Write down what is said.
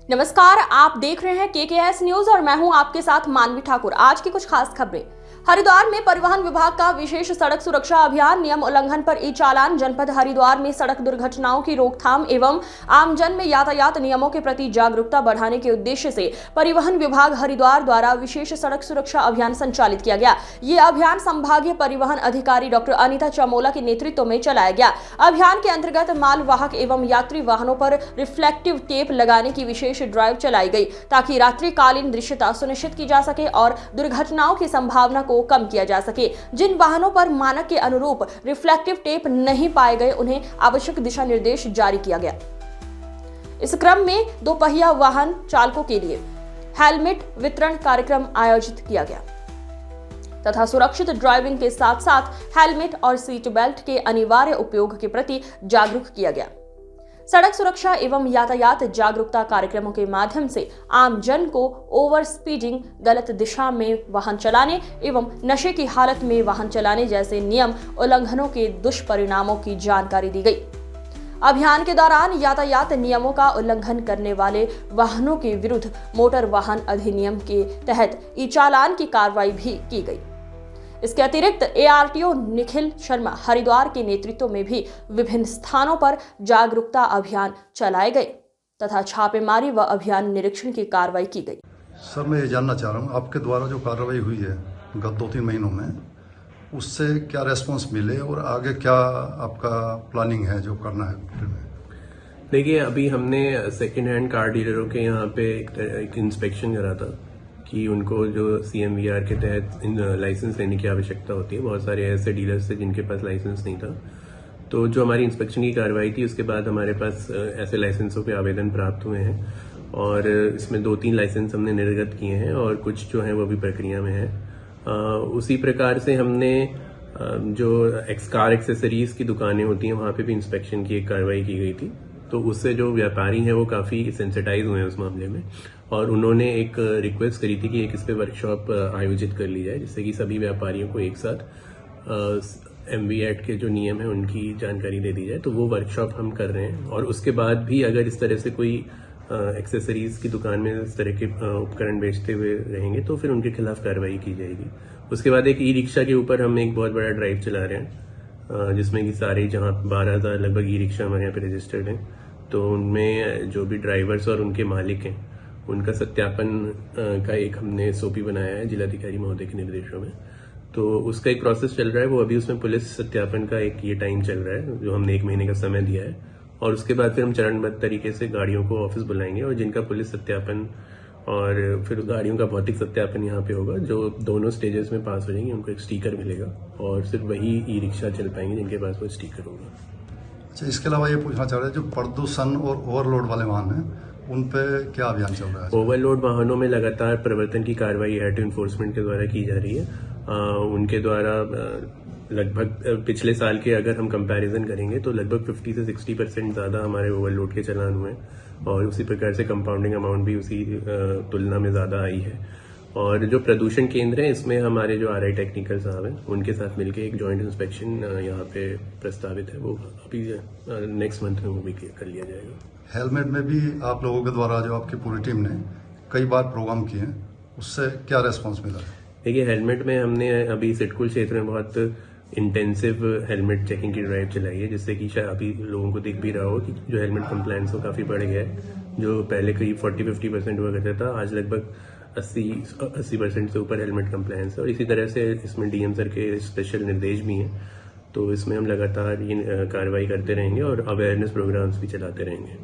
नमस्कार, आप देख रहे हैं केकेएस न्यूज और मैं हूं आपके साथ मानवी ठाकुर। आज की कुछ खास खबरें। हरिद्वार में परिवहन विभाग का विशेष सड़क सुरक्षा अभियान, नियम उल्लंघन पर ई चालान। जनपद हरिद्वार में सड़क दुर्घटनाओं की रोकथाम एवं आमजन में यातायात नियमों के प्रति जागरूकता बढ़ाने के उद्देश्य से परिवहन विभाग हरिद्वार द्वारा विशेष सड़क सुरक्षा अभियान संचालित किया गया। ये अभियान संभागीय परिवहन अधिकारी डॉक्टर अनीता चमोला के नेतृत्व में चलाया गया। अभियान के अंतर्गत माल वाहक एवं यात्री वाहनों पर रिफ्लेक्टिव टेप लगाने की विशेष ड्राइव चलाई गई ताकि रात्रिकालीन दृश्यता सुनिश्चित की जा सके और दुर्घटनाओं की संभावना को कम किया जा सके। जिन वाहनों पर मानक के अनुरूप रिफ्लेक्टिव टेप नहीं पाए गए उन्हें आवश्यक दिशा निर्देश जारी किया गया। इस क्रम में दोपहिया वाहन चालकों के लिए हेलमेट वितरण कार्यक्रम आयोजित किया गया तथा सुरक्षित ड्राइविंग के साथ साथ हेलमेट और सीट बेल्ट के अनिवार्य उपयोग के प्रति जागरूक किया गया। सड़क सुरक्षा एवं यातायात जागरूकता कार्यक्रमों के माध्यम से आम जन को ओवर स्पीडिंग, गलत दिशा में वाहन चलाने एवं नशे की हालत में वाहन चलाने जैसे नियम उल्लंघनों के दुष्परिणामों की जानकारी दी गई। अभियान के दौरान यातायात नियमों का उल्लंघन करने वाले वाहनों के विरुद्ध मोटर वाहन अधिनियम के तहत ई चालान की कार्रवाई भी की गई। इसके अतिरिक्त एआरटीओ निखिल शर्मा हरिद्वार के नेतृत्व में भी विभिन्न स्थानों पर जागरूकता अभियान चलाए गए तथा छापेमारी व अभियान निरीक्षण की कार्रवाई की गई। सर, मैं ये जानना चाह रहा हूँ, आपके द्वारा जो कार्रवाई हुई है गत 2-3 महीनों में, उससे क्या रेस्पॉन्स मिले और आगे क्या आपका प्लानिंग है जो करना है? देखिए, अभी हमने सेकेंड हैंड कार डीलरों के यहाँ पे एक इंस्पेक्शन करा था कि उनको जो CMVR के तहत लाइसेंस लेने की आवश्यकता होती है। बहुत सारे ऐसे डीलर्स थे जिनके पास लाइसेंस नहीं था। तो जो हमारी इंस्पेक्शन की कार्रवाई थी उसके बाद हमारे पास ऐसे लाइसेंसों के आवेदन प्राप्त हुए हैं और इसमें 2-3 लाइसेंस हमने निर्गत किए हैं और कुछ जो हैं वो भी प्रक्रिया में है। उसी प्रकार से हमने जो कार एक्सेसरीज की दुकानें होती हैं वहाँ पे भी इंस्पेक्शन की एक कार्रवाई की गई थी। तो उससे जो व्यापारी हैं वो काफ़ी सेंसिटाइज हुए हैं उस मामले में और उन्होंने एक रिक्वेस्ट करी थी कि एक इस पे वर्कशॉप आयोजित कर ली जाए जिससे कि सभी व्यापारियों को एक साथ MV एक्ट के जो नियम है उनकी जानकारी दे दी जाए। तो वो वर्कशॉप हम कर रहे हैं और उसके बाद भी अगर इस तरह से कोई एक्सेसरीज की दुकान में इस तरह के उपकरण बेचते हुए रहेंगे तो फिर उनके खिलाफ कार्रवाई की जाएगी। उसके बाद एक ई-रिक्शा के ऊपर हम एक बहुत बड़ा ड्राइव चला रहे हैं जिसमें कि सारे जहाँ 12,000 लगभग ई-रिक्शा हमारे यहाँ पे रजिस्टर्ड हैं। तो उनमें जो भी ड्राइवर्स और उनके मालिक हैं उनका सत्यापन का एक हमने SOP बनाया है जिलाधिकारी महोदय के निर्देशों में। तो उसका एक प्रोसेस चल रहा है। वो अभी उसमें पुलिस सत्यापन का एक ये टाइम चल रहा है जो हमने 1 महीने का समय दिया है और उसके बाद फिर हम चरणबद्ध तरीके से गाड़ियों को ऑफिस बुलाएंगे और जिनका पुलिस सत्यापन और फिर गाड़ियों का भौतिक सत्यापन यहाँ पे होगा। जो दोनों स्टेजेस में पास हो जाएंगे उनको एक स्टिकर मिलेगा और सिर्फ वही ई-रिक्शा चल पाएंगे जिनके पास वो स्टिकर होगा। अच्छा, इसके अलावा ये पूछना चाह रहे हैं जो प्रदूषण और ओवरलोड वाले वाहन हैं उन पे क्या अभियान चल रहा है? ओवरलोड वाहनों में लगातार प्रवर्तन की कार्रवाई हेड इन्फोर्समेंट के द्वारा की जा रही है। उनके द्वारा लगभग पिछले साल के अगर हम कंपैरिजन करेंगे तो लगभग 50 से 60% ज्यादा हमारे ओवरलोड के चालान हुए और उसी प्रकार से कंपाउंडिंग अमाउंट भी उसी तुलना में ज्यादा आई है। और जो प्रदूषण केंद्र है इसमें हमारे जो RI टेक्निकल साहब हैं उनके साथ मिलकर एक जॉइंट इंस्पेक्शन यहाँ पे प्रस्तावित है। वो अभी नेक्स्ट मंथ में वो भी कर लिया जाएगा। हेलमेट में भी आप लोगों के द्वारा जो आपकी पूरी टीम ने कई बार प्रोग्राम किए हैं, उससे क्या रेस्पॉन्स मिला? देखिए, हेलमेट में हमने अभी सिडकुल क्षेत्र में बहुत इंटेंसिव हेलमेट चेकिंग की ड्राइव चलाई है जिससे कि शायद अभी लोगों को दिख भी रहा हो कि जो हेलमेट कंप्लायंस हो काफी बढ़ गया है। जो पहले करीब 40-50% हुआ करता था आज लगभग 80% से ऊपर हेलमेट कंप्लायंस है और इसी तरह से इसमें DM सर के स्पेशल निर्देश भी हैं। तो इसमें हम लगातार ये कार्रवाई करते रहेंगे और अवेयरनेस प्रोग्राम्स भी चलाते रहेंगे।